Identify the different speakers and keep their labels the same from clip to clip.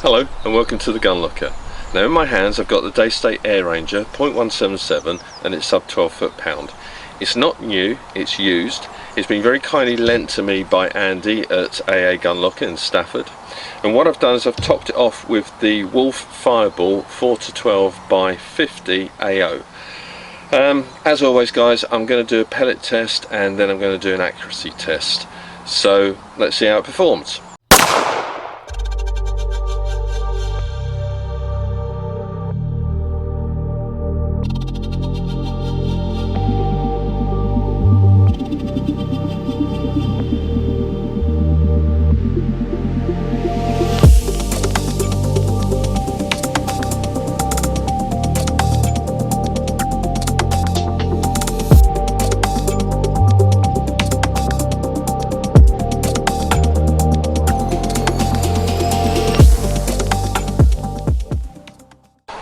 Speaker 1: Hello and welcome to the GunLocker. Now in my hands I've got the Daystate Air Ranger .177 and it's sub 12 foot-pound. It's not new, it's used. It's been very kindly lent to me by Andy at AA GunLocker in Stafford. And what I've done is I've topped it off with the WULF Fireball 4-12 by 50 AO. As always guys, I'm going to do a pellet test and then I'm going to do an accuracy test. So let's see how it performs.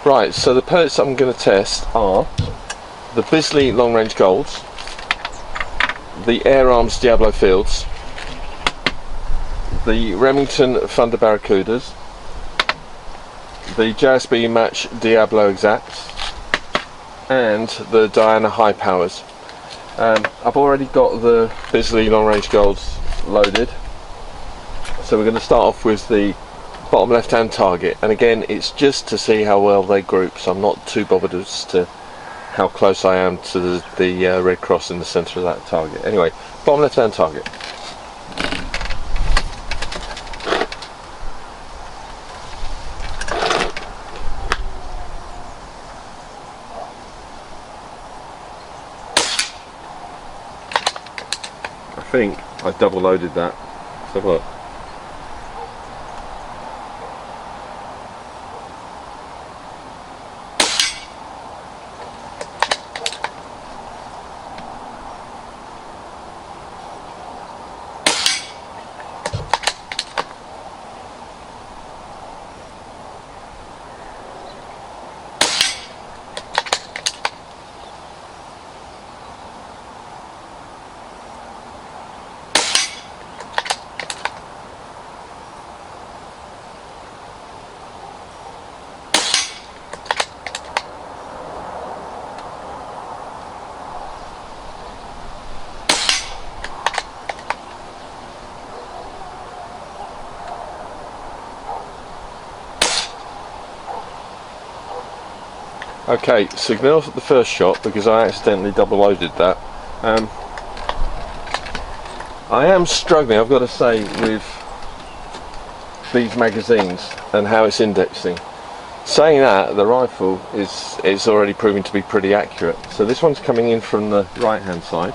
Speaker 1: Right, so the pellets I'm going to test are the Bisley Long Range Golds, the Air Arms Diabolo Fields, the Remington Thunder Baracudas, the JSB Match Diabolo Exacts, and the Diana High Powers. I've already got the Bisley Long Range Golds loaded, so we're going to start off with the bottom left hand target, and again it's just to see how well they group, so I'm not too bothered as to how close I am to the red cross in the centre of that target. Anyway, bottom left hand target. I think I double loaded that. Let's have a look. Okay, so ignore the first shot because I accidentally double loaded that. I am struggling, I've got to say, with these magazines and how it's indexing. Saying that, the rifle is already proving to be pretty accurate. So this one's coming in from the right hand side.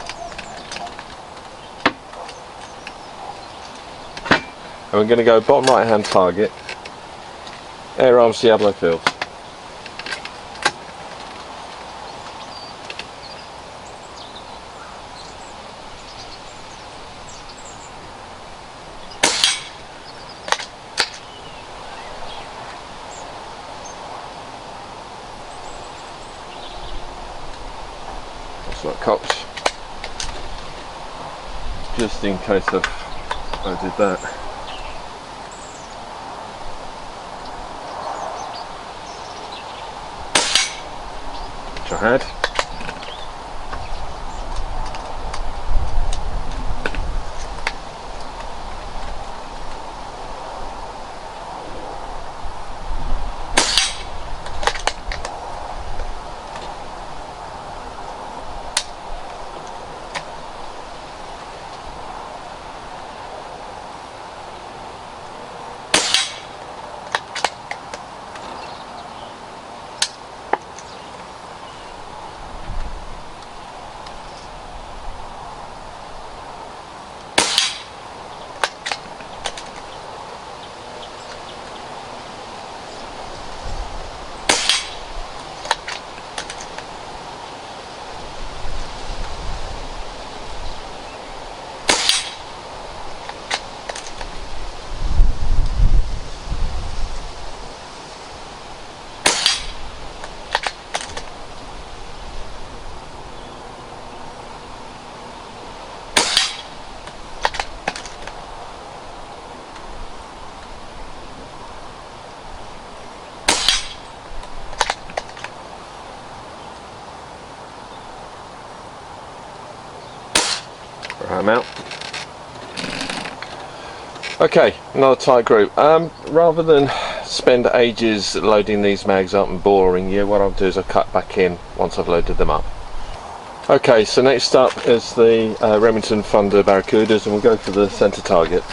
Speaker 1: And we're going to go bottom right hand target, Air Arms Diabolo Fields. That cops, just in case I did that. Which I had. them out. Okay, another tight group. Rather than spend ages loading these mags up and boring you, what I'll do is I'll cut back in once I've loaded them up. Okay, so next up is the Remington Thunder Baracudas, and we'll go for the centre target.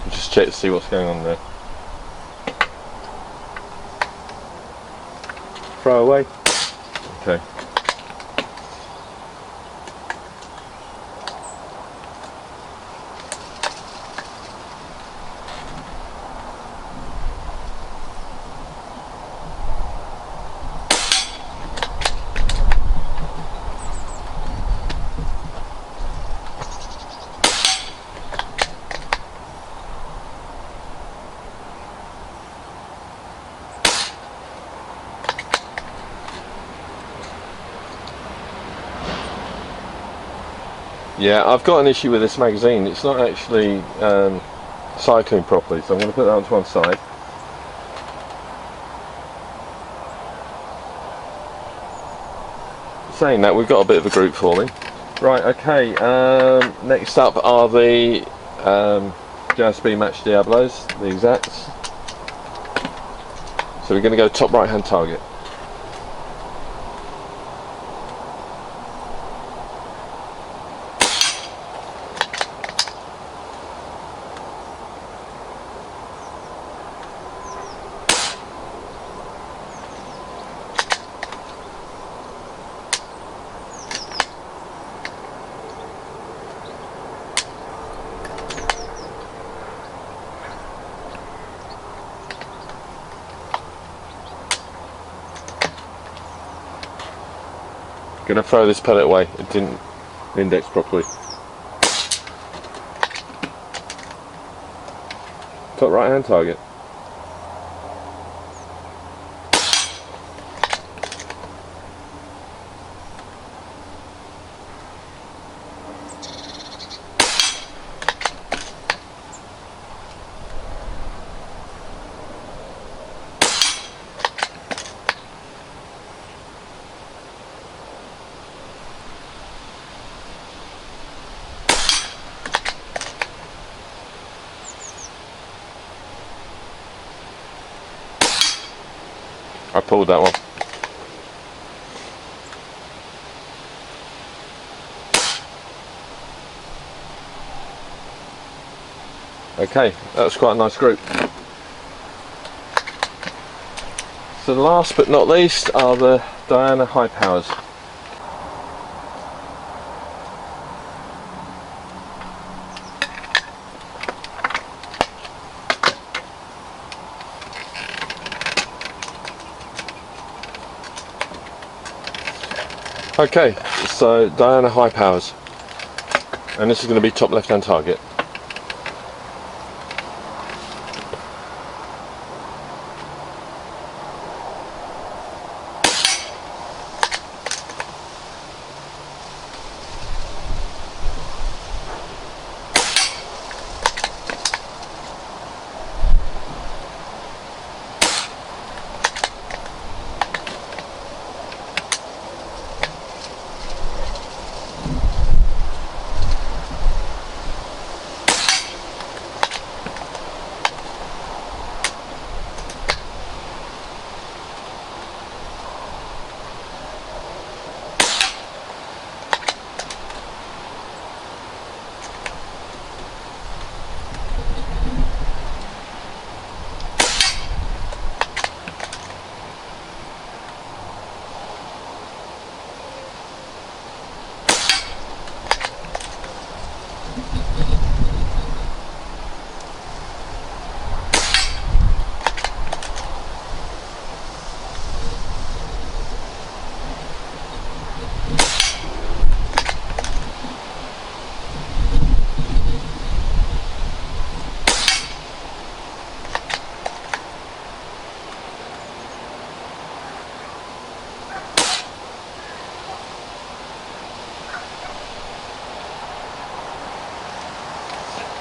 Speaker 1: Just check to see what's going on there. Throw away. Okay. Yeah, I've got an issue with this magazine. It's not actually cycling properly, so I'm going to put that onto one side. Saying that, we've got a bit of a group forming. Right, okay, next up are the JSB match Diabolos, the exacts. So we're going to go top right hand target. Gonna throw this pellet away, it didn't index properly. Top right hand target. I pulled that one. Okay, that was quite a nice group. So last but not least are the Diana high powers. Okay, so Diana high powers, and this is going to be top left hand target.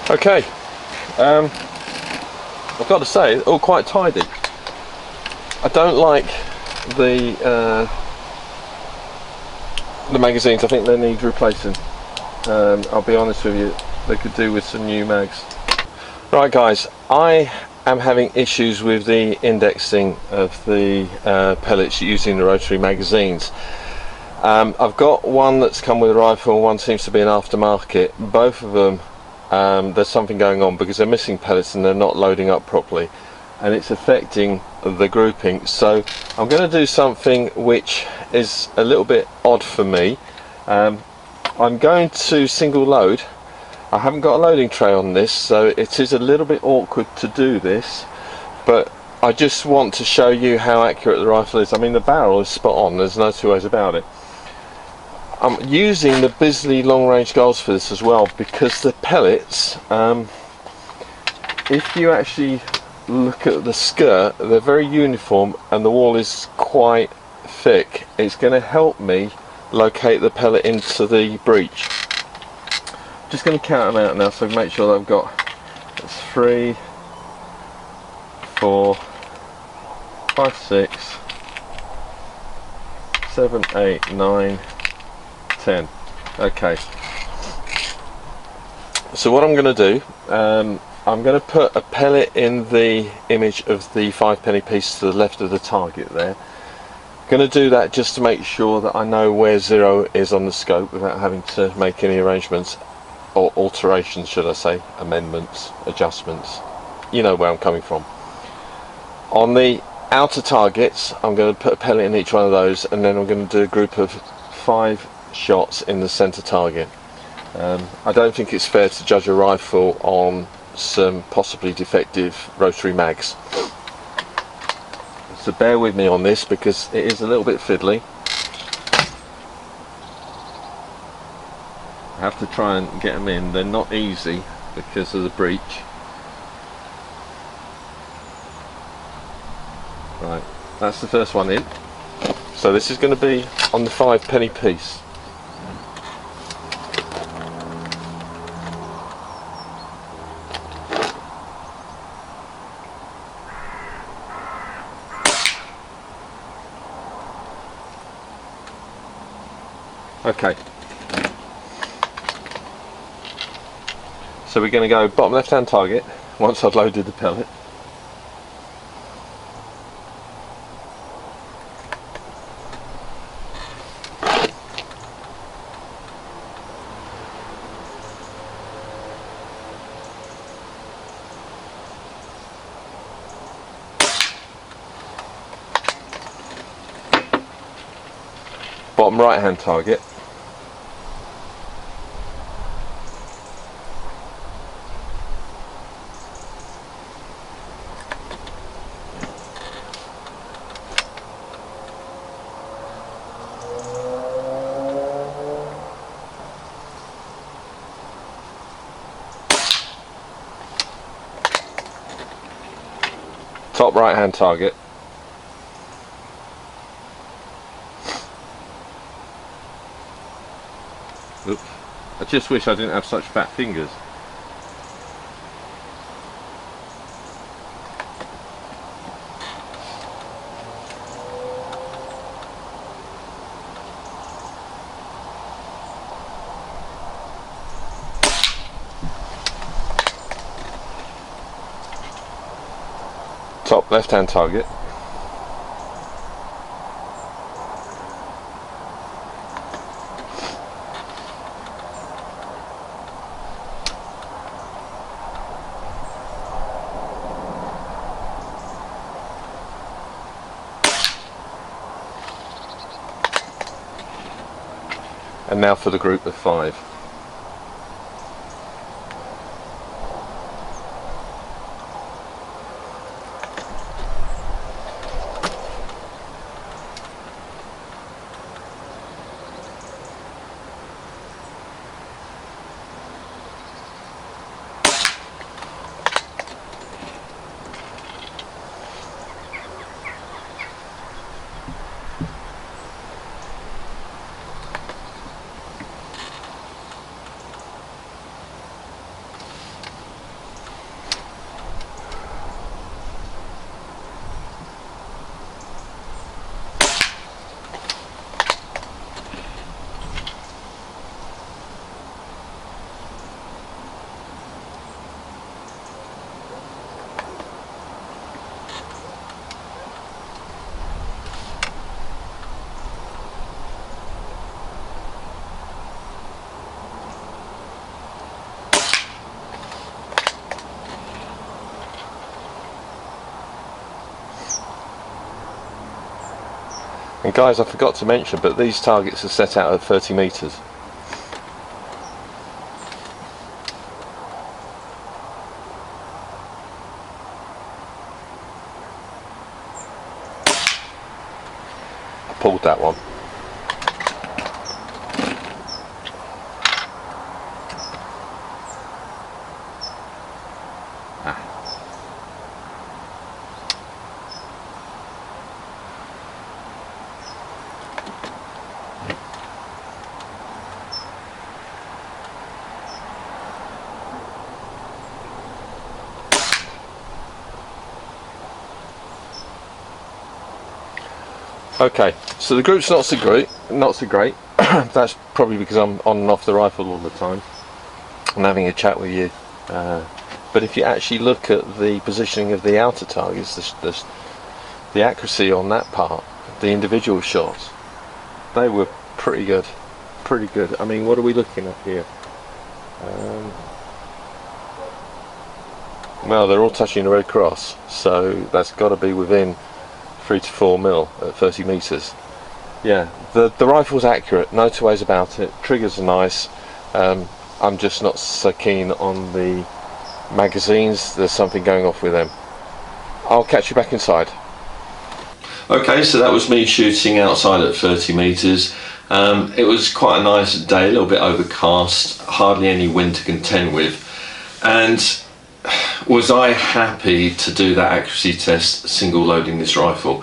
Speaker 1: Okay, I've got to say, all quite tidy. I don't like the magazines. I think they need replacing. I'll be honest with you, they could do with some new mags. Right guys, I am having issues with the indexing of the pellets using the rotary magazines. I've got one that's come with a rifle and one seems to be an aftermarket. Both of them, there's something going on because they're missing pellets and they're not loading up properly, and it's affecting the grouping. So I'm going to do something which is a little bit odd for me. I'm going to single load. I haven't got a loading tray on this, so it is a little bit awkward to do this, but I just want to show you how accurate the rifle is. I mean, the barrel is spot on, there's no two ways about it. I'm using the Bisley Long Range Golds for this as well, because the pellets, if you actually look at the skirt, they're very uniform and the wall is quite thick. It's going to help me locate the pellet into the breech. Just going to count them out now so I can make sure that I've got 3, 4, 5, 6, 7, 8, 9, 10. Okay, so what I'm going to do, I'm going to put a pellet in the image of the 5-penny piece to the left of the target there. Going to do that just to make sure that I know where 0 is on the scope without having to make any arrangements or alterations, should I say, amendments, adjustments. You know where I'm coming from. On the outer targets, I'm going to put a pellet in each one of those, and then I'm going to do a group of 5 shots in the center target. I don't think it's fair to judge a rifle on some possibly defective rotary mags. So bear with me on this because it is a little bit fiddly. I have to try and get them in. They're not easy because of the breech. Right, that's the first one in. So this is going to be on the 5-penny piece. Okay, so we're going to go bottom left hand target once I've loaded the pellet. Bottom right hand target. Top right hand target. Oops. I just wish I didn't have such fat fingers. Top left hand target. And now for the group of 5. And guys, I forgot to mention, but these targets are set out at 30 metres. I pulled that one. Okay, so the group's not so great. That's probably because I'm on and off the rifle all the time and having a chat with you. But if you actually look at the positioning of the outer targets, the accuracy on that part, the individual shots, they were pretty good. Pretty good. I mean, what are we looking at here? Well, they're all touching the red cross, so that's got to be within 3 to 4 mil at 30 metres. Yeah, the rifle's accurate, no two ways about it. Triggers are nice. I'm just not so keen on the magazines. There's something going off with them. I'll catch you back inside. Okay, so that was me shooting outside at 30 metres. It was quite a nice day, a little bit overcast, hardly any wind to contend with. And was I happy to do that accuracy test single loading this rifle?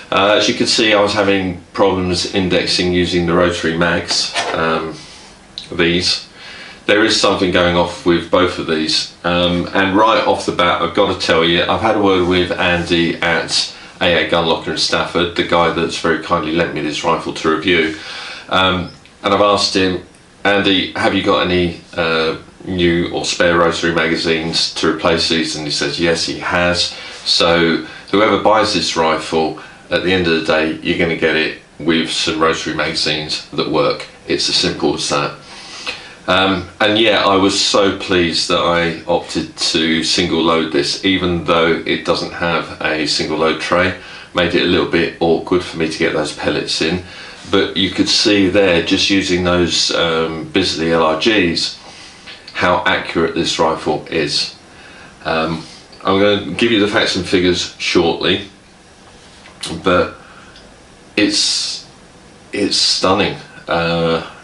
Speaker 1: As you can see, I was having problems indexing using the rotary mags, these. There is something going off with both of these, and right off the bat I've got to tell you, I've had a word with Andy at theGunLocker in Stafford, the guy that's very kindly lent me this rifle to review, and I've asked him, Andy, have you got any new or spare rotary magazines to replace these? And he says yes, he has. So whoever buys this rifle, at the end of the day, you're going to get it with some rotary magazines that work. It's as simple as that. And yeah, I was so pleased that I opted to single load this, even though it doesn't have a single load tray. Made it a little bit awkward for me to get those pellets in, but you could see there, just using those Bisley LRGs, how accurate this rifle is. I'm going to give you the facts and figures shortly, but it's stunning.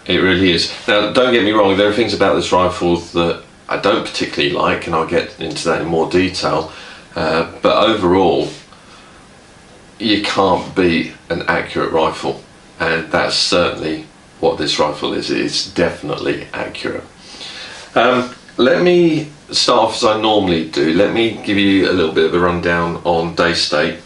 Speaker 1: It really is. Now, don't get me wrong, there are things about this rifle that I don't particularly like, and I'll get into that in more detail, but overall you can't beat an accurate rifle, and that's certainly what this rifle is. It's definitely accurate. Let me start off as I normally do. Let me give you a little bit of a rundown on Daystate.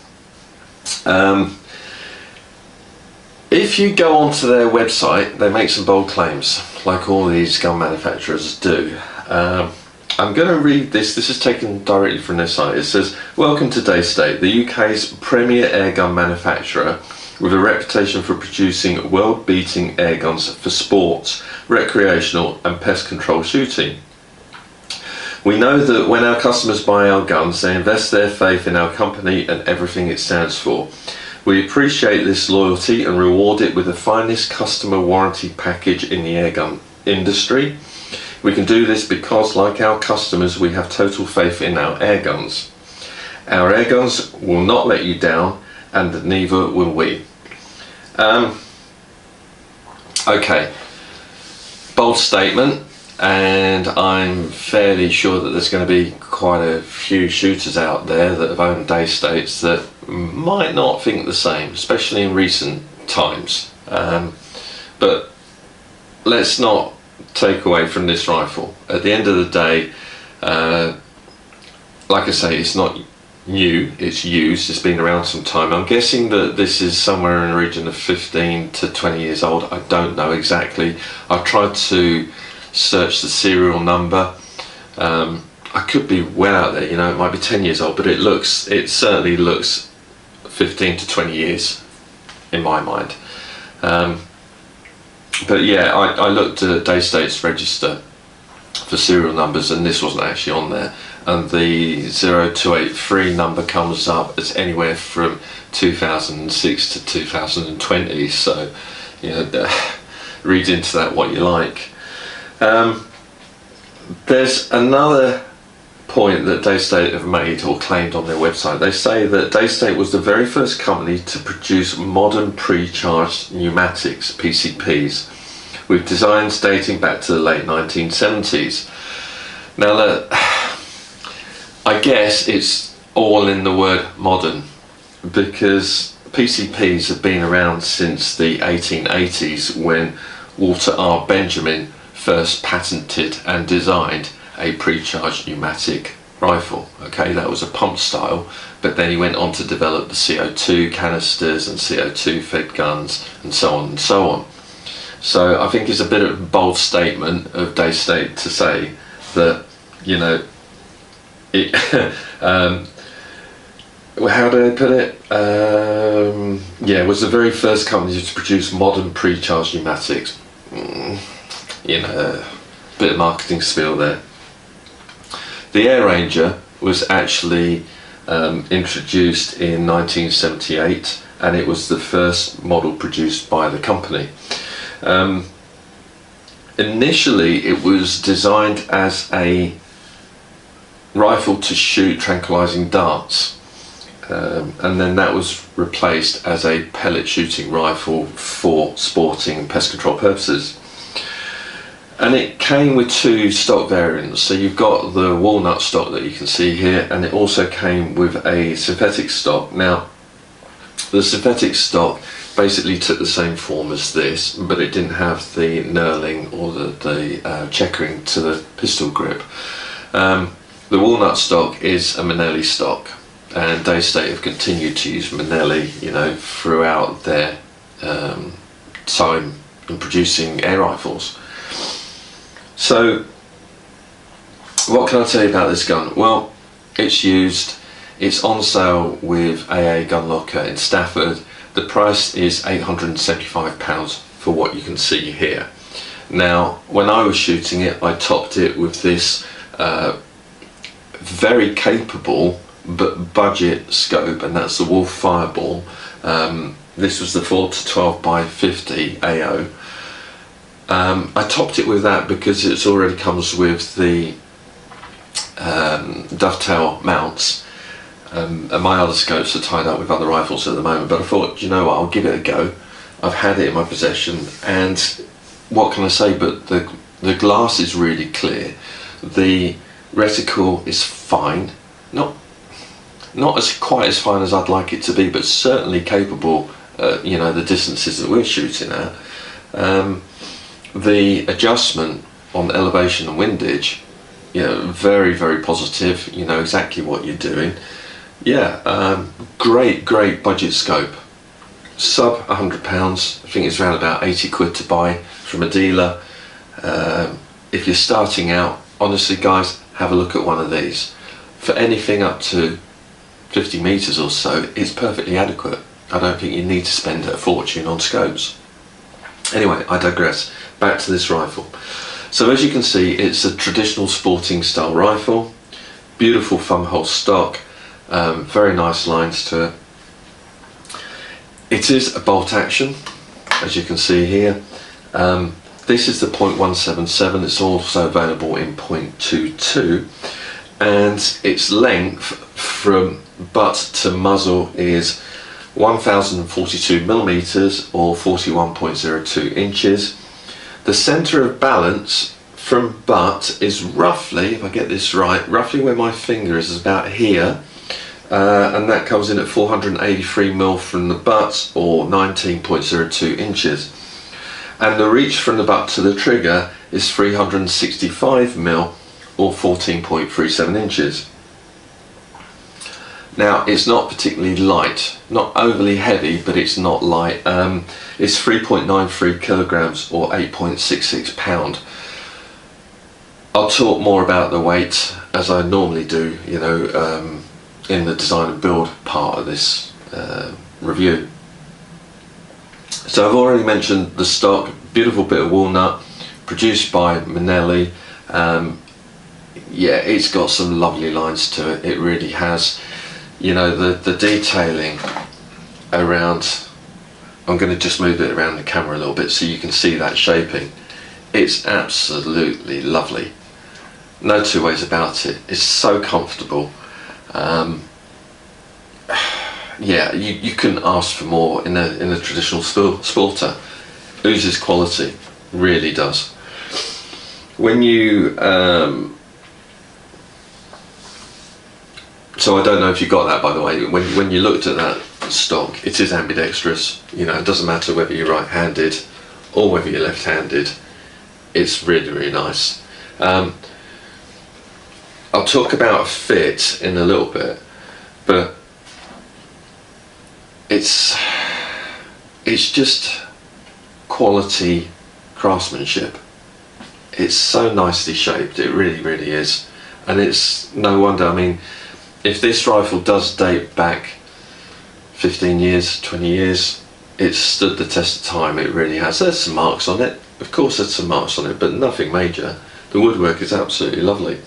Speaker 1: If you go onto their website, they make some bold claims, like all these gun manufacturers do. I'm going to read this. This is taken directly from their site. It says, "Welcome to Daystate, the UK's premier airgun manufacturer, with a reputation for producing world-beating airguns for sports, recreational and pest control shooting. We know that when our customers buy our guns, they invest their faith in our company and everything it stands for. We appreciate this loyalty and reward it with the finest customer warranty package in the airgun industry. We can do this because, like our customers, we have total faith in our airguns. Our airguns will not let you down, and neither will we." Okay, bold statement, and I'm fairly sure that there's going to be quite a few shooters out there that have owned Daystates that might not think the same, especially in recent times. But let's not take away from this rifle. At the end of the day, like I say, it's not new, it's used, it's been around some time. I'm guessing that this is somewhere in the region of 15 to 20 years old. I don't know exactly. I've tried to search the serial number. I could be well out there, you know, it might be 10 years old, but it certainly looks 15 to 20 years in my mind. But yeah, I looked at Daystate's register for serial numbers, and this wasn't actually on there. and the 0283 number comes up as anywhere from 2006 to 2020, so you know, read into that what you like. There's another point that Daystate have made or claimed on their website. They say that Daystate was the very first company to produce modern pre-charged pneumatics, PCPs, with designs dating back to the late 1970s. Now, I guess it's all in the word modern, because PCPs have been around since the 1880s, when Walter R. Benjamin first patented and designed a pre-charged pneumatic rifle. Okay, that was a pump style, but then he went on to develop the CO2 canisters and CO2 fed guns and so on and so on. So I think it's a bit of a bold statement of Daystate to say that, you know, it how do I put it? Yeah, it was the very first company to produce modern pre-charged pneumatics. You know, a bit of marketing spiel there. The Air Ranger was actually introduced in 1978, and it was the first model produced by the company. Initially, it was designed as a rifle to shoot tranquilizing darts, and then that was replaced as a pellet shooting rifle for sporting and pest control purposes. And it came with two stock variants. So you've got the walnut stock that you can see here, and it also came with a synthetic stock. Now, the synthetic stock basically took the same form as this, but it didn't have the knurling or the checkering to the pistol grip. The walnut stock is a Manelli stock, and Daystate have continued to use Manelli, you know, throughout their time in producing air rifles. So, what can I tell you about this gun? Well, it's on sale with theGunLocker in Stafford. The price is £875 for what you can see here. Now, when I was shooting it, I topped it with this very capable but budget scope, and that's the WULF Fireball. This was the 4-12 by 50 AO. I topped it with that because it already comes with the dovetail mounts, and my other scopes are tied up with other rifles at the moment, but I thought, you know what, I'll give it a go. I've had it in my possession, and what can I say, but the glass is really clear, the reticle is fine, not quite as fine as I'd like it to be, but certainly capable, you know, the distances that we're shooting at. The adjustment on elevation and windage, you know, very, very positive. You know exactly what you're doing. Yeah, great budget scope. Sub £100. I think it's around about 80 quid to buy from a dealer. If you're starting out, honestly guys, have a look at one of these. For anything up to 50 meters or so, it's perfectly adequate. I don't think you need to spend a fortune on scopes. Anyway, I digress. Back to this rifle. So as you can see, it's a traditional sporting style rifle. Beautiful thumb hole stock. Very nice lines to it. It is a bolt action, as you can see here. This is the .177. It's also available in .22, and its length from butt to muzzle is 1042 millimeters or 41.02 inches. The center of balance from butt is roughly, if I get this right, roughly where my finger is about here, and that comes in at 483 mil from the butt or 19.02 inches. And the reach from the butt to the trigger is 365 mil or 14.37 inches. Now, it's not particularly light, not overly heavy, but it's not light. It's 3.93 kilograms or 8.66 pound. I'll talk more about the weight as I normally do, you know, in the design and build part of this review. So I've already mentioned the stock, beautiful bit of walnut, produced by Manelli.
Speaker 2: yeah, it's got some lovely lines to it. It really has. You know, the detailing around, I'm going to just move it around the camera a little bit so you can see that shaping. It's absolutely lovely. No two ways about it. It's so comfortable. Yeah, you couldn't ask for more in a traditional sporter. Oozes quality, really does. When you so I don't know if you got that, by the way. When you looked at that stock, it is ambidextrous. You know, it doesn't matter whether you're right-handed or whether you're left-handed. It's really, really nice. I'll talk about fit in a little bit, but it's just quality craftsmanship. It's so nicely shaped, it really, really is. And it's no wonder, I mean, if this rifle does date back 15 years, 20 years, it's stood the test of time. It really has. There's some marks on it, of course there's some marks on it, but nothing major. The woodwork is absolutely lovely.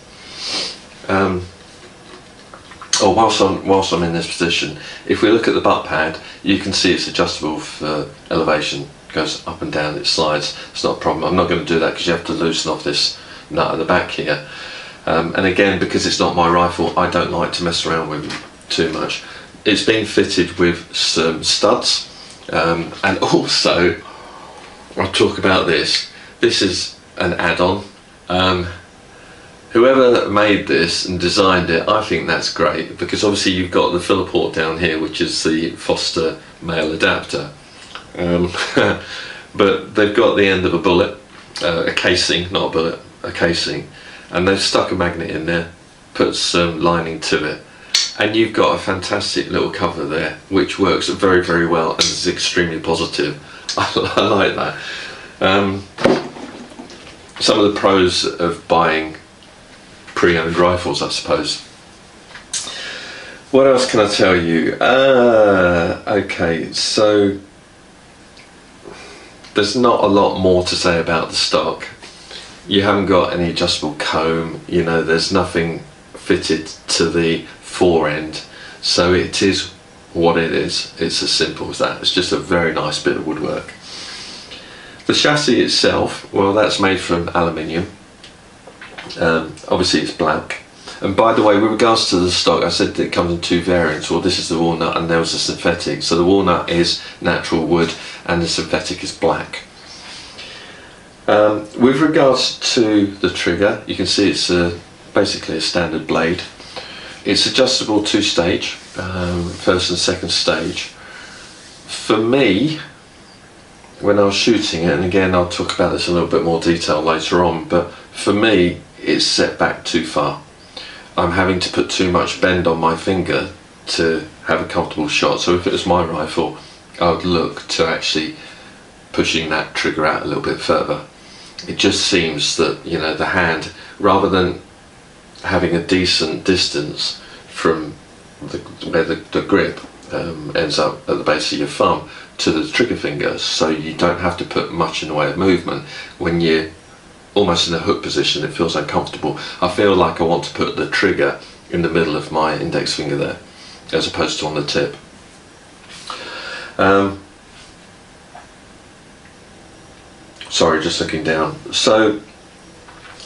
Speaker 2: Whilst I'm in this position, if we look at the butt pad, you can see it's adjustable for elevation. It goes up and down, it slides. It's not a problem. I'm not going to do that because you have to loosen off this nut at the back here. And again, because it's not my rifle, I don't like to mess around with it too much. It's been fitted with some studs, and also, I'll talk about this. This is an add-on. Whoever made this and designed it, I think that's great, because obviously you've got the filler port down here, which is the Foster male adapter. But they've got the end of a bullet, a casing, not a bullet, a casing, and they've stuck a magnet in there, put some lining to it, and you've got a fantastic little cover there, which works very, very well and is extremely positive. I like that. Some of the pros of buying pre-owned rifles, I suppose. What else can I tell you? Okay, so there's not a lot more to say about the stock. You haven't got any adjustable comb, you know, there's nothing fitted to the fore end, so it is what it is. It's as simple as that. It's just a very nice bit of woodwork. The chassis itself, well, that's made from aluminium. Obviously it's black. And by the way, with regards to the stock, I said that it comes in two variants. Well, this is the walnut and there was a synthetic. So the walnut is natural wood and the synthetic is black. With regards to the trigger, you can see it's basically a standard blade. It's adjustable two-stage, first and second stage. For me, when I was shooting it, and again I'll talk about this in a little bit more detail later on, but for me it's set back too far. I'm having to put too much bend on my finger to have a comfortable shot. So if it was my rifle, I would look to actually pushing that trigger out a little bit further. It just seems that, you know, the hand, rather than having a decent distance from where the grip ends up at the base of your thumb to the trigger finger, so you don't have to put much in the way of movement. When you're almost in a hook position, it feels uncomfortable. I feel like I want to put the trigger in the middle of my index finger there, as opposed to on the tip. Sorry, just looking down. So,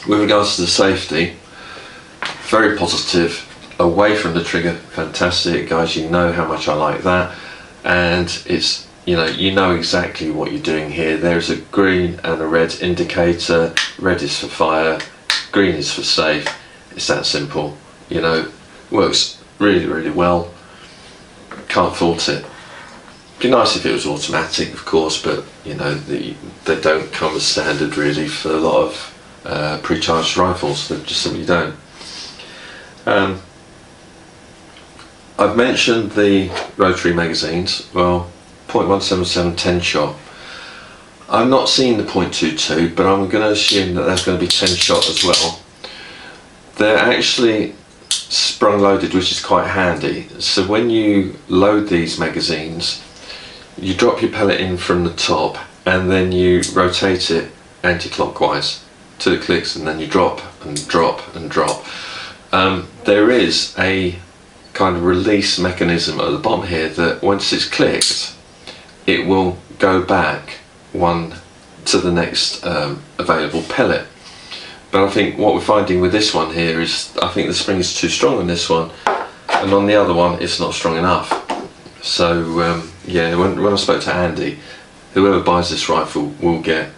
Speaker 2: with regards to the safety, very positive. Away from the trigger, fantastic, guys. You know how much I like that, and it's, you know exactly what you're doing here. There's a green and a red indicator. Red is for fire, green is for safe. It's that simple. You know, works really, really well. Can't fault it. Be nice if it was automatic, of course, but you know they don't come as standard really for a lot of pre-charged rifles. They just simply don't. I've mentioned the rotary magazines. Well, .177 10 shot. I'm not seeing the .22, but I'm going to assume that that's going to be 10 shot as well. They're actually sprung loaded, which is quite handy. So when you load these magazines, you drop your pellet in from the top and then you rotate it anti-clockwise 2 clicks, and then you drop and drop and drop. There is a kind of release mechanism at the bottom here that once it's clicked, it will go back one to the next available pellet. But I think what we're finding with this one here is, I think the spring is too strong on this one, and on the other one it's not strong enough. So yeah, when I spoke to Andy, whoever buys this rifle will get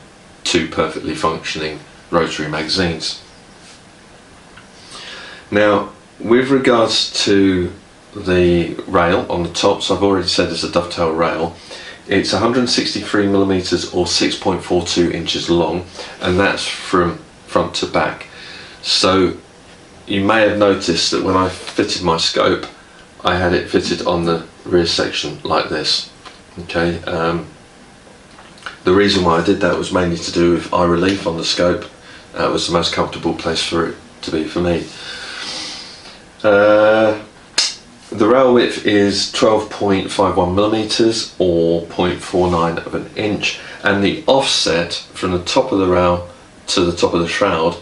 Speaker 2: 2 perfectly functioning rotary magazines. Now, with regards to the rail on the top, so I've already said it's a dovetail rail. It's 163mm or 6.42 inches long, and that's from front to back. So you may have noticed that when I fitted my scope, I had it fitted on the rear section like this. Okay, the reason why I did that was mainly to do with eye relief on the scope. It was the most comfortable place for it to be for me. The rail width is 12.51mm or 0.49 of an inch, and the offset from the top of the rail to the top of the shroud,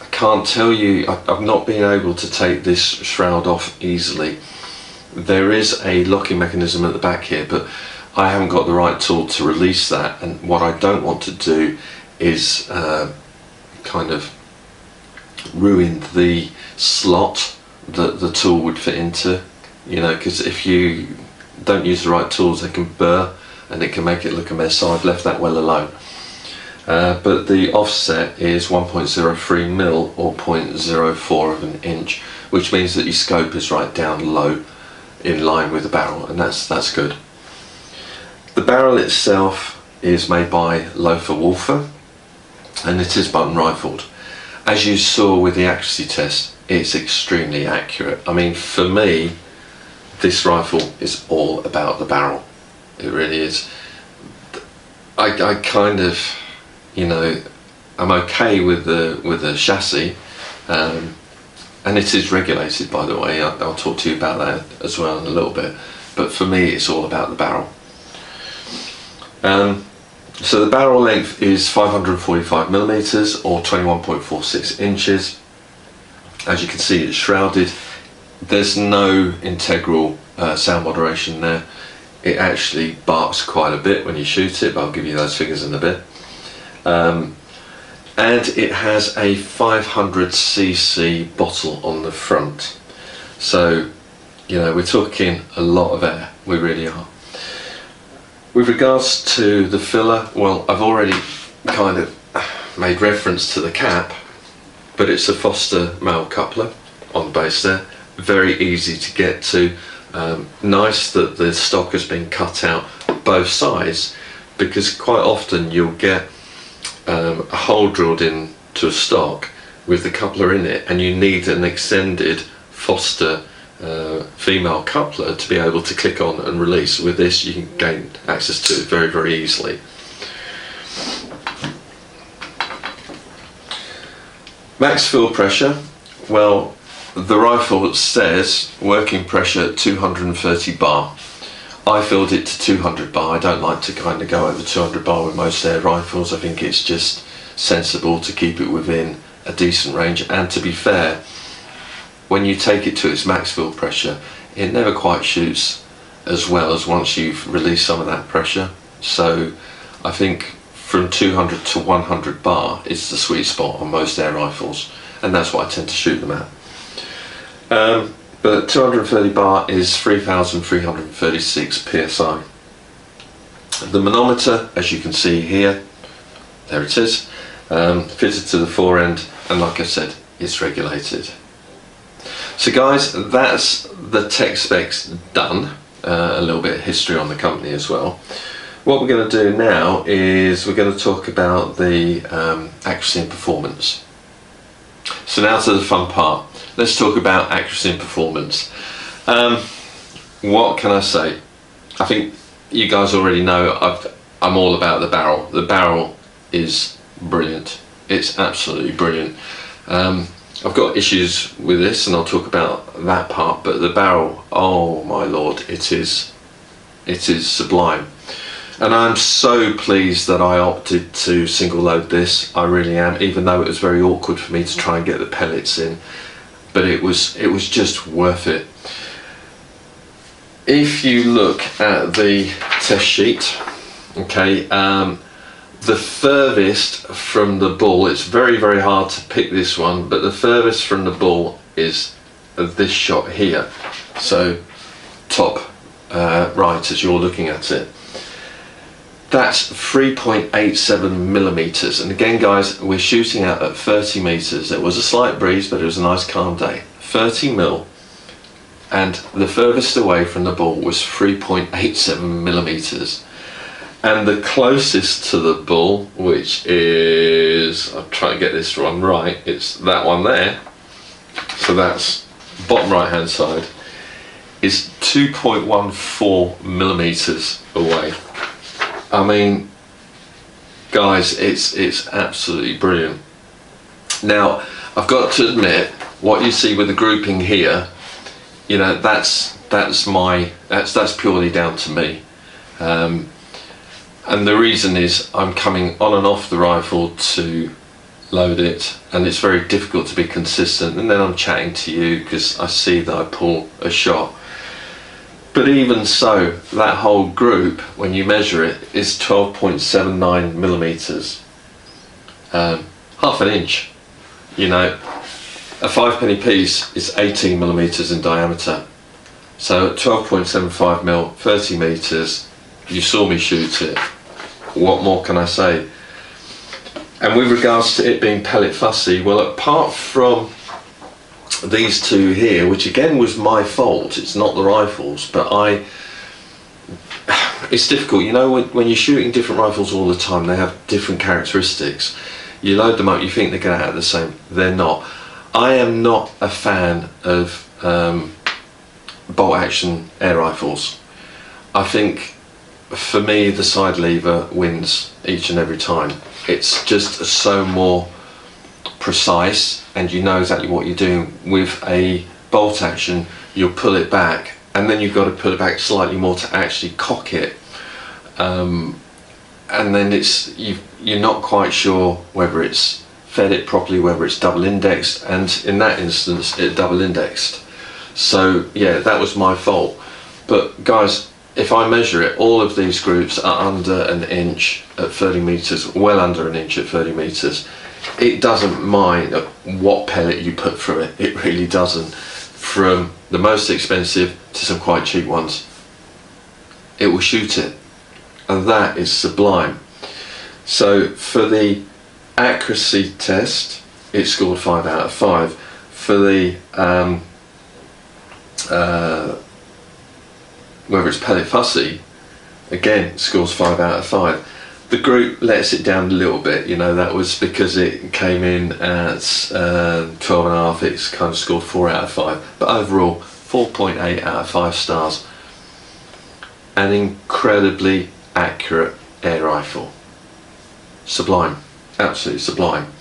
Speaker 2: I can't tell you, I've not been able to take this shroud off easily. There is a locking mechanism at the back here, but I haven't got the right tool to release that, and what I don't want to do is kind of ruin the slot that the tool would fit into, you know, because if you don't use the right tools, they can burr and it can make it look a mess, so I've left that well alone. But the offset is 1.03mm or 0.04 of an inch, which means that your scope is right down low in line with the barrel, and that's good. The barrel itself is made by Lothar Walther, and it is button rifled. As you saw with the accuracy test, it's extremely accurate. I mean, for me, this rifle is all about the barrel. It really is. I kind of, you know, I'm okay with the chassis, and it is regulated, by the way. I'll talk to you about that as well in a little bit. But for me, it's all about the barrel. So the barrel length is 545mm or 21.46 inches. As you can see, it's shrouded. There's no integral sound moderation there. It actually barks quite a bit when you shoot it, but I'll give you those figures in a bit. And it has a 500cc bottle on the front. So, you know, we're talking a lot of air, we really are. With regards to the filler, well, I've already kind of made reference to the cap, but it's a Foster male coupler on the base there. Very easy to get to. Nice that the stock has been cut out both sides, because quite often you'll get a hole drilled into a stock with the coupler in it, and you need an extended Foster female coupler to be able to click on and release. With this, you can gain access to it very, very easily. Max fill pressure, well, the rifle says working pressure 230 bar. I filled it to 200 bar. I don't like to kind of go over 200 bar with most air rifles. I think it's just sensible to keep it within a decent range, and to be fair, when you take it to its max fill pressure, it never quite shoots as well as once you've released some of that pressure. So I think from 200 to 100 bar is the sweet spot on most air rifles, and that's what I tend to shoot them at. But 230 bar is 3,336 psi. The manometer, as you can see here, there it is, fitted to the fore end, and like I said, it's regulated. So guys, that's the tech specs done. A little bit of history on the company as well. What we're going to do now is we're going to talk about the accuracy and performance. So now to the fun part. Let's talk about accuracy and performance. What can I say? I think you guys already know I'm all about the barrel. The barrel is brilliant. It's absolutely brilliant. I've got issues with this, and I'll talk about that part, but the barrel, oh my lord, it is sublime. And I'm so pleased that I opted to single load this. I really am, even though it was very awkward for me to try and get the pellets in, but it was just worth it. If you look at the test sheet, okay, the furthest from the bull, it's very hard to pick this one, but the furthest from the bull is this shot here, so top right as you're looking at it. That's 3.87 millimeters, and again guys, we're shooting out at 30 meters. There was a slight breeze, but it was a nice calm day. 30 mil, and the furthest away from the bull was 3.87 millimeters. And the closest to the bull, which is, I'll try and get this one right, it's that one there, so that's bottom right hand side, is 2.14 millimeters away. I mean, guys, it's absolutely brilliant. Now, I've got to admit, what you see with the grouping here, you know, that's purely down to me. And the reason is I'm coming on and off the rifle to load it, and it's very difficult to be consistent, and then I'm chatting to you because I see that I pull a shot. But even so, that whole group, when you measure it, is 12.79 millimeters, half an inch. You know, a 5p piece is 18 millimeters in diameter, so at 12.75 mil, 30 meters, you saw me shoot it. What more can I say? And with regards to it being pellet fussy, well, apart from these two here, which again was my fault, it's not the rifles, but it's difficult, you know, when you're shooting different rifles all the time, they have different characteristics. You load them up, you think they're going to have the same, they're not. I am not a fan of bolt action air rifles. I think for me the side lever wins each and every time. It's just so more precise, and you know exactly what you're doing. With a bolt action, you'll pull it back, and then you've got to pull it back slightly more to actually cock it, and then you're not quite sure whether it's fed it properly, whether it's double indexed, and in that instance it double indexed. So yeah, that was my fault. But guys, if I measure it, all of these groups are under an inch at 30 meters, well under an inch at 30 meters. It doesn't mind what pellet you put through it, it really doesn't. From the most expensive to some quite cheap ones, it will shoot it, and that is sublime. So for the accuracy test, it scored 5 out of 5. For the whether it's pellet fussy, again scores 5 out of 5. The group lets it down a little bit, you know, that was because it came in at 12.5, it's kind of scored 4 out of 5. But overall, 4.8 out of 5 stars. An incredibly accurate air rifle. Sublime, absolutely sublime.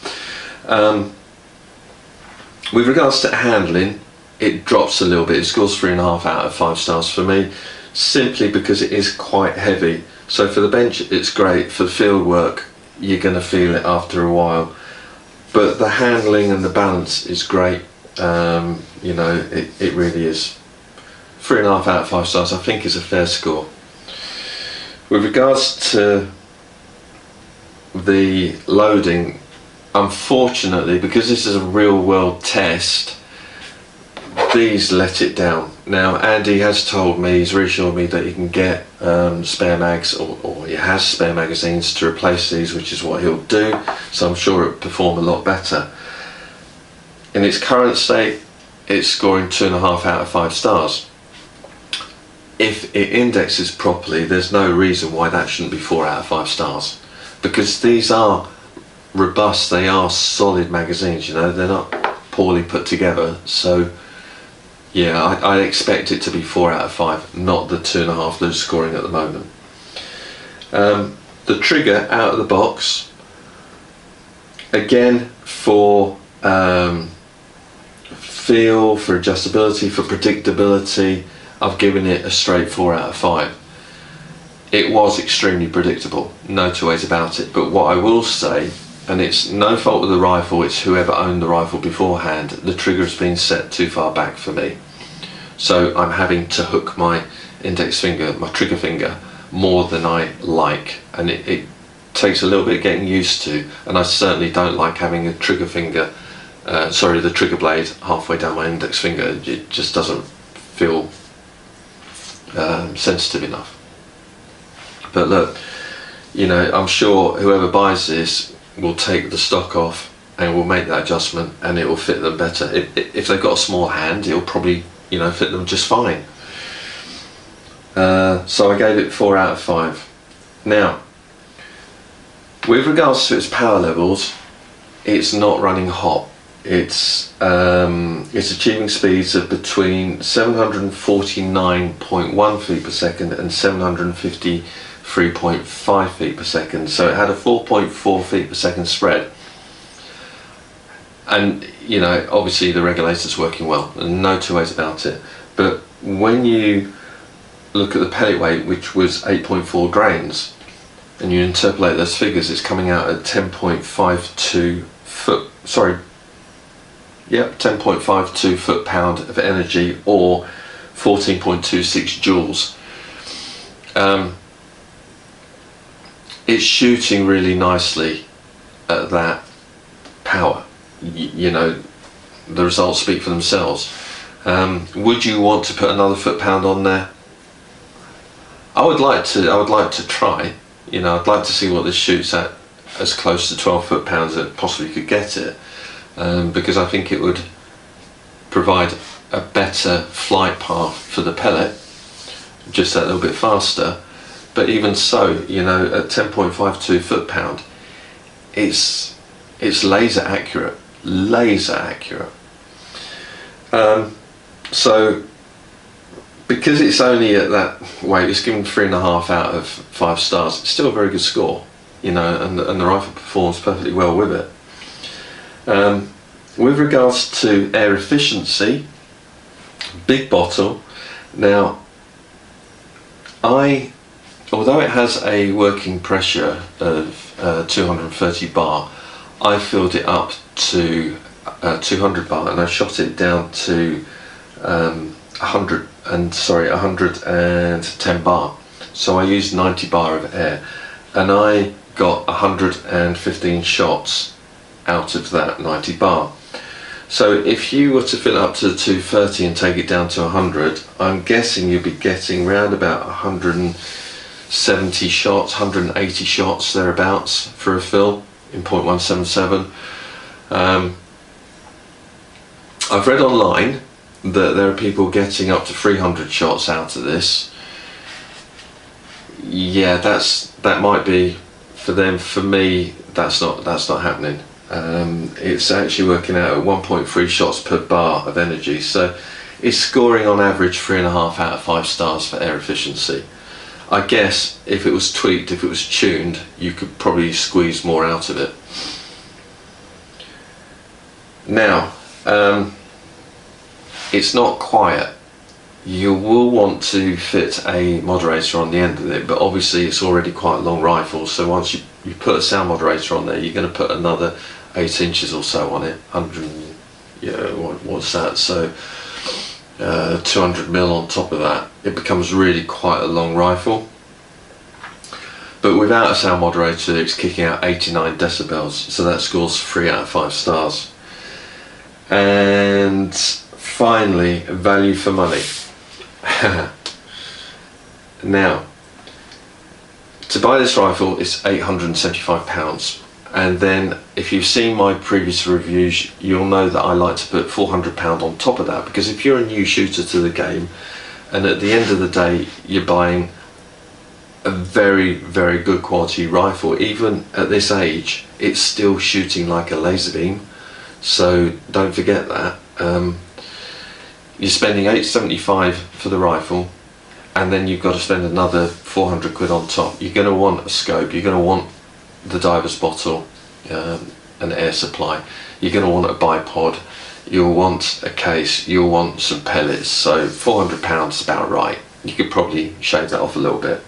Speaker 2: With regards to handling, it drops a little bit. It scores 3.5 out of 5 stars for me, simply because it is quite heavy. So for the bench it's great, for the field work you're going to feel it after a while, but the handling and the balance is great. You know, it really is. 3.5 out of 5 stars I think is a fair score. With regards to the loading, unfortunately, because this is a real world test, these let it down. Now Andy has told me, he's reassured me that he can get spare mags, or he has spare magazines to replace these, which is what he'll do, so I'm sure it'll perform a lot better. In its current state, it's scoring 2.5 out of 5 stars. If it indexes properly, there's no reason why that shouldn't be 4 out of 5 stars, because these are robust, they are solid magazines, you know, they're not poorly put together. So yeah, I expect it to be 4 out of 5, not the 2.5 that it's scoring at the moment. The trigger out of the box, again, for feel, for adjustability, for predictability, I've given it a straight 4 out of 5. it was extremely predictable, no two ways about it. But what I will say, and it's no fault of the rifle, it's whoever owned the rifle beforehand, the trigger has been set too far back for me. So I'm having to hook my index finger, my trigger finger, more than I like, and it takes a little bit of getting used to, and I certainly don't like having a trigger finger, the trigger blade halfway down my index finger. It just doesn't feel sensitive enough. But look, you know, I'm sure whoever buys this will take the stock off and will make that adjustment, and it will fit them better. If they've got a small hand, it'll probably, you know, fit them just fine. So I gave it 4 out of 5. Now, with regards to its power levels, it's not running hot. It's achieving speeds of between 749.1 feet per second and 753.5 feet per second. So it had a 4.4 feet per second spread. And, you know, obviously the regulator's working well, and no two ways about it. But when you look at the pellet weight, which was 8.4 grains, and you interpolate those figures, it's coming out at 10.52 foot-pound of energy, or 14.26 joules. It's shooting really nicely at that power. You know, the results speak for themselves. Would you want to put another foot-pound on there? I would like to try. You know, I'd like to see what this shoots at, as close to 12 foot-pounds as it possibly could get it, because I think it would provide a better flight path for the pellet, just that little bit faster. But even so, you know, at 10.52 foot-pound, it's laser accurate. So because it's only at that weight, it's given 3.5 out of 5 stars. It's still a very good score, you know, and the rifle performs perfectly well with it. With regards to air efficiency, big bottle. Now, although it has a working pressure of 230 bar, I filled it up to 200 bar, and I shot it down to 110 bar. So I used 90 bar of air, and I got 115 shots out of that 90 bar. So if you were to fill it up to 230 and take it down to 100, I'm guessing you'll be getting round about 170 shots, 180 shots thereabouts for a fill in .177. I've read online that there are people getting up to 300 shots out of this. Yeah, that might be for them. For me, that's not happening. It's actually working out at 1.3 shots per bar of energy, so it's scoring on average 3.5 out of 5 stars for air efficiency. I guess if it was tweaked, if it was tuned, you could probably squeeze more out of it. Now, it's not quiet. You will want to fit a moderator on the end of it, but obviously it's already quite a long rifle, so once you put a sound moderator on there, you're going to put another 8 inches or so on it. 100, yeah, what's that? So 200 mil on top of that. It becomes really quite a long rifle. But without a sound moderator, it's kicking out 89 decibels, so that scores 3 out of 5 stars. And finally, value for money. Now, to buy this rifle, it's £875, and then if you've seen my previous reviews, you'll know that I like to put £400 on top of that, because if you're a new shooter to the game, and at the end of the day you're buying a very, very good quality rifle, even at this age, it's still shooting like a laser beam, so don't forget that. You're spending £875 for the rifle, and then you've got to spend another 400 quid on top. You're going to want a scope, you're going to want the diver's bottle, an air supply, you're going to want a bipod, you'll want a case, you'll want some pellets, so £400 is about right. You could probably shave that off a little bit.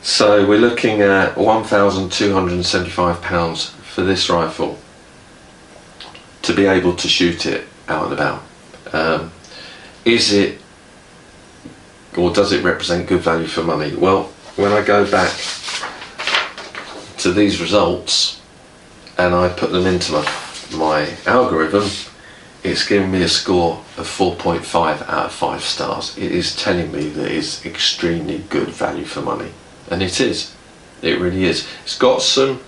Speaker 2: So we're looking at £1,275 for this rifle to be able to shoot it out and about. Is it, or does it represent good value for money? Well, when I go back to these results and I put them into my algorithm, it's giving me a score of 4.5 out of 5 stars. It is telling me that it's extremely good value for money. And it is. It really is. It's got some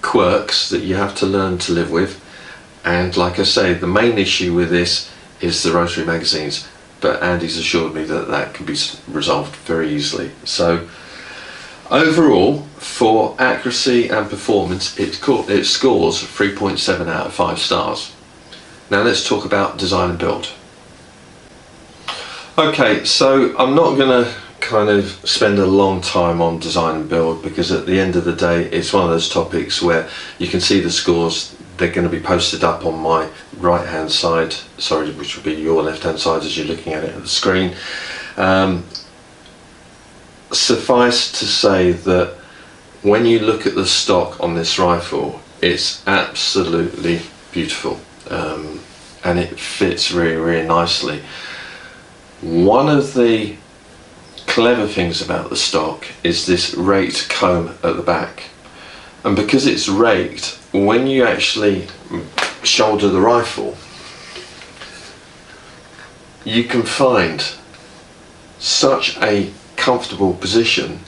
Speaker 2: quirks that you have to learn to live with. And like I say, the main issue with this is the rotary magazines. But Andy's assured me that that can be resolved very easily. So overall, for accuracy and performance, it scores 3.7 out of 5 stars. Now let's talk about design and build. Okay, so I'm not going to kind of spend a long time on design and build, because at the end of the day it's one of those topics where you can see the scores. They're going to be posted up on my right hand side, sorry, which would be your left hand side as you're looking at it at the screen. Suffice to say that when you look at the stock on this rifle, it's absolutely beautiful, and it fits really, really nicely. One of the clever things about the stock is this raked comb at the back, and because it's raked, when you actually shoulder the rifle, you can find such a comfortable position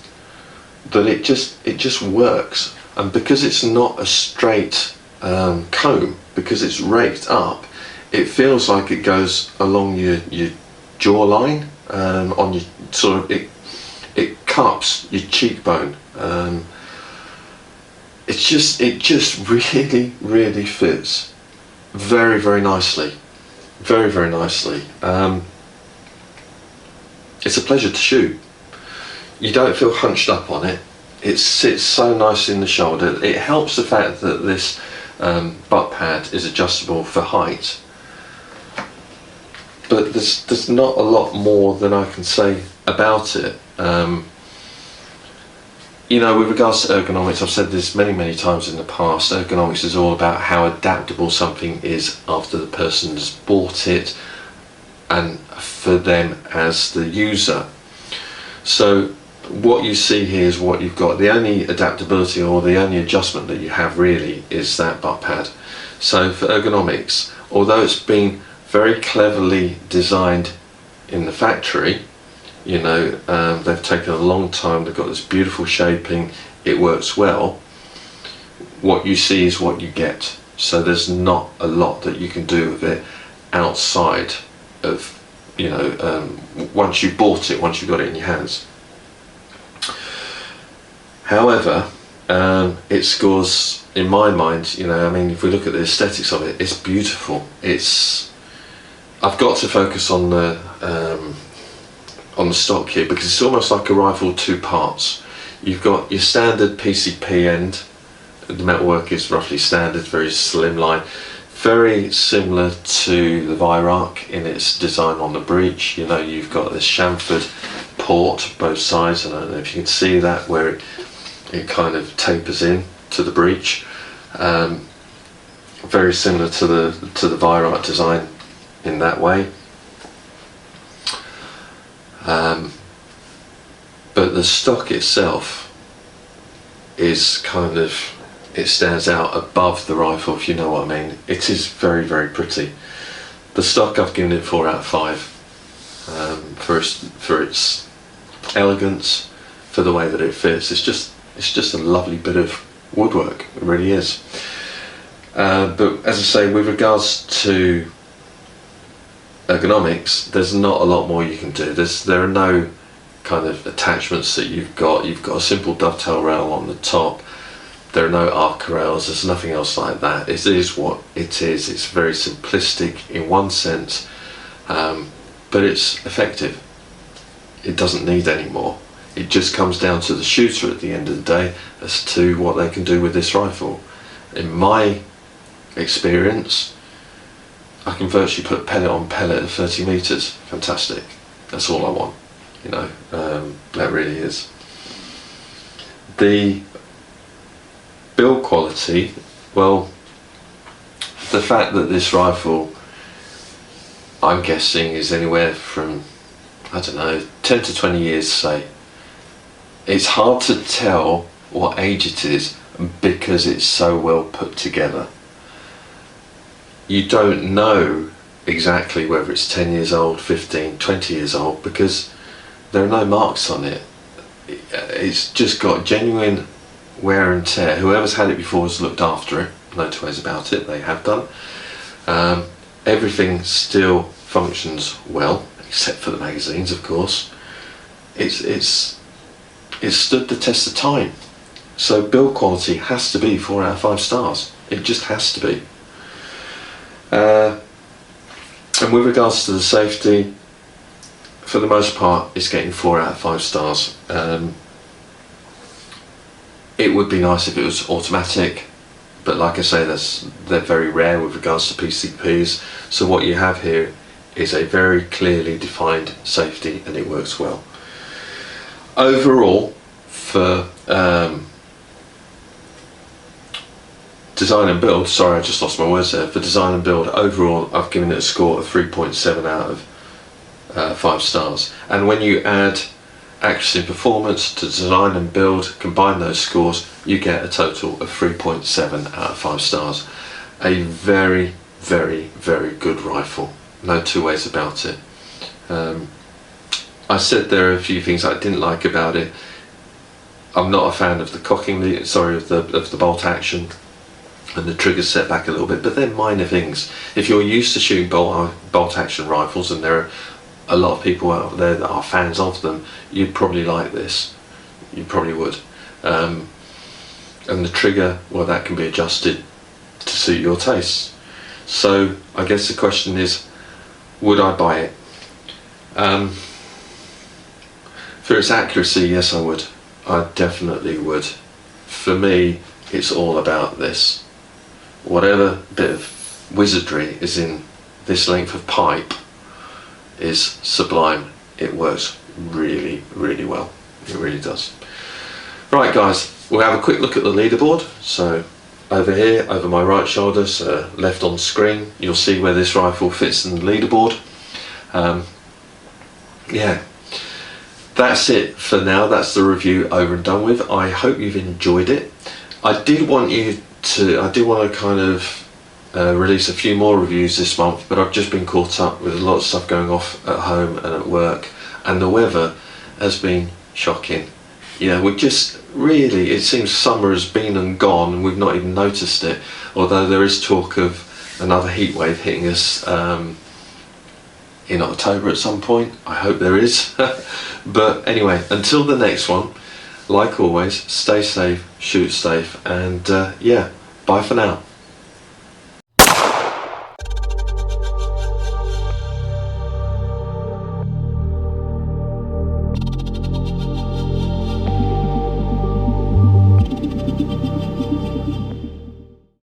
Speaker 2: that it just works. And because it's not a straight comb, because it's raked up, it feels like it goes along your jawline, on your sort of, it cups your cheekbone. It just really, really fits very, very nicely, very, very nicely. It's a pleasure to shoot. You don't feel hunched up on it. It sits so nicely in the shoulder. It helps the fact that this butt pad is adjustable for height. But there's not a lot more than I can say about it. You know, with regards to ergonomics, I've said this many, many times in the past, ergonomics is all about how adaptable something is after the person's bought it and for them as the user. So what you see here is what you've got. The only adaptability or the only adjustment that you have really is that butt pad. So for ergonomics, although it's been very cleverly designed in the factory, you know, they've taken a long time, they've got this beautiful shaping, it works well, what you see is what you get. So there's not a lot that you can do with it outside of, you know, once you've bought it, once you've got it in your hands. However, it scores, in my mind, you know, I mean, if we look at the aesthetics of it, it's beautiful. I've got to focus on the stock here, because it's almost like a rifle, two parts. You've got your standard PCP end. The metalwork is roughly standard, very slimline, very similar to the Viroc in its design on the breech. You know, you've got this chamfered port both sides, and I don't know if you can see that, where it kind of tapers in to the breech. Very similar to the Viroc design in that way. But the stock itself is kind of, it stands out above the rifle, if you know what I mean. It is very, very pretty. The stock, I've given it 4 out of 5 for its elegance, for the way that it fits. It's just a lovely bit of woodwork, it really is. But as I say, with regards to ergonomics, there's not a lot more you can do. There are no kind of attachments that you've got. You've got a simple dovetail rail on the top. There are no arc rails. There's nothing else like that. It is what it is. It's very simplistic in one sense, but it's effective. It doesn't need any more. It just comes down to the shooter at the end of the day as to what they can do with this rifle. In my experience, I can virtually put pellet on pellet at 30 meters. Fantastic. That's all I want. You know, that really is. The build quality, well, the fact that this rifle, I'm guessing, is anywhere from, I don't know, 10 to 20 years, say. It's hard to tell what age it is because it's so well put together. You don't know exactly whether it's 10 years old, 15, 20 years old, because there are no marks on it. It's just got genuine wear and tear. Whoever's had it before has looked after it, no two ways about it, they have done. Everything still functions well, except for the magazines, of course. It's stood the test of time. So build quality has to be 4 out of 5 stars. It just has to be. And with regards to the safety, for the most part, it's getting 4 out of 5 stars. It would be nice if it was automatic, but like I say, they're very rare with regards to PCPs. So what you have here is a very clearly defined safety, and it works well. Overall, for design and build, sorry I just lost my words there, for design and build, overall I've given it a score of 3.7 out of 5 stars. And when you add accuracy and performance to design and build, combine those scores, you get a total of 3.7 out of 5 stars. A very, very, very good rifle, no two ways about it. I said there are a few things I didn't like about it. I'm not a fan of the cocking, of the bolt action, and the trigger set back a little bit, but they're minor things. If you're used to shooting bolt action rifles, and there are a lot of people out there that are fans of them, you'd probably like this. You probably would. And the trigger, well, that can be adjusted to suit your tastes. So I guess the question is, would I buy it? For its accuracy, yes I would. I definitely would. For me, it's all about this. Whatever bit of wizardry is in this length of pipe is sublime. It works really, really well. It really does. Right guys, we'll have a quick look at the leaderboard. So over here, over my right shoulder, so left on screen, you'll see where this rifle fits in the leaderboard. Yeah, that's it for now. That's the review over and done with. I hope you've enjoyed it. I did want to kind of release a few more reviews this month, but I've just been caught up with a lot of stuff going off at home and at work, and the weather has been shocking. Yeah, we just really, it seems summer has been and gone and we've not even noticed it, although there is talk of another heat wave hitting us in October at some point. I hope there is. But anyway, until the next one, like always, stay safe, shoot safe, and yeah, bye for now.